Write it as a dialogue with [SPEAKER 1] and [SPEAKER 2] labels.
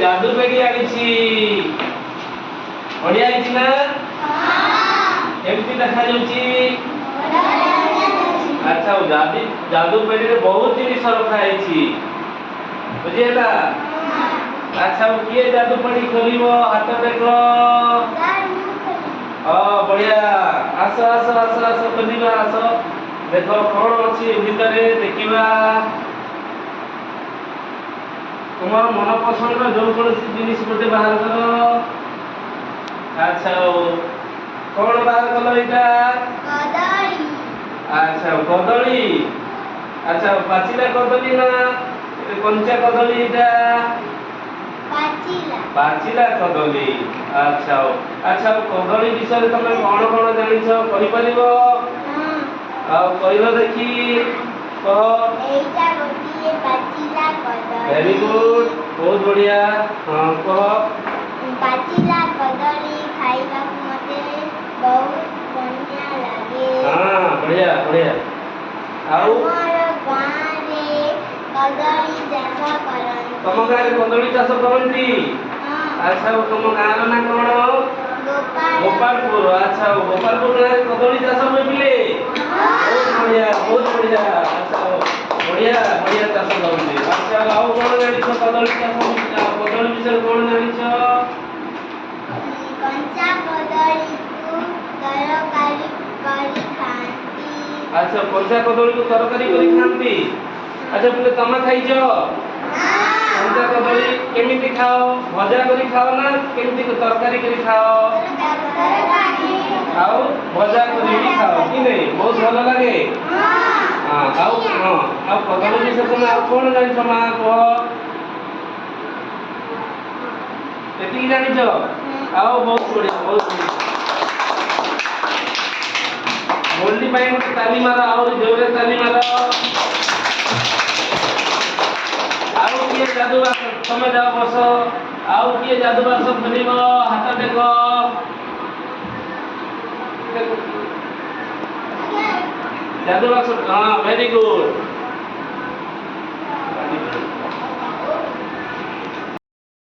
[SPEAKER 1] जादू पेड़ी आनिछि बढ़िया आइछि ना केमती देखा जाउछि अच्छा जादू पेड़ी रे बहुत जिनिस रखा आइछि बुझिएला अच्छा किए जादू पेड़ी खोलिबो हाथ देखो बढ़िया आस आस आस आस खोलिबा आस देखो कौन अच्छी भितर देखा तुम मन पसंद जो कौन जिनिस गोटे बाहर कर अच्छा कौन बाहर कल यहाँ अच्छा कदली अच्छा पाचिला कदली ना कंचा कदली यहाँ पाचिला कदली अच्छा अच्छा कदली विषय तुम कौन कौन जानिछ कहि परिबो कहलो देखी कह
[SPEAKER 2] एटा गोटिए पाचिला कदली
[SPEAKER 1] वेरी गुड बहुत बढ़िया हां कह
[SPEAKER 2] पाचिला कदली खाइबा मते बहुत बढ़िया लागे
[SPEAKER 1] हां बढ़िया बढ़िया आउ
[SPEAKER 2] हमर गां रे कदली चाष करन
[SPEAKER 1] तुम गां रे कदली चाष करंती अच्छा तुम गां रो ना कोन गोपालपुर अच्छा गोपालपुर रे कदली चाष होई बिले बहुत बढ़िया अच्छा बढ़िया बढ़िया चाष करंती अच्छा आउ कोन जानिछ कदली चाष कदली विषय कोन जानिछ
[SPEAKER 2] कंचा कदली को तरकारी करी खांती
[SPEAKER 1] अच्छा कंचा कदली को तरकारी करी खांती अच्छा बोले तमा खाइछो कंचा कदली केमिति खाओ भजा करी खाओ ना केमिति तरकारी करी खाओ खाओ भजा करी भी खाओ कि नहीं बहुत भलो लागे हां आउ कदली विषय तुम आ कोन जानिछ मा कह एति जानिछ आओ बहुत बढ़िया गोल्डी पाई मत ताली मारो और जोरे ताली मारो आओ किए जादू बाक्स समय जाओ बसो आओ किए जादू बाक्स खोलिबो हाथ देखो जादू बाक्स हां वेरी गुड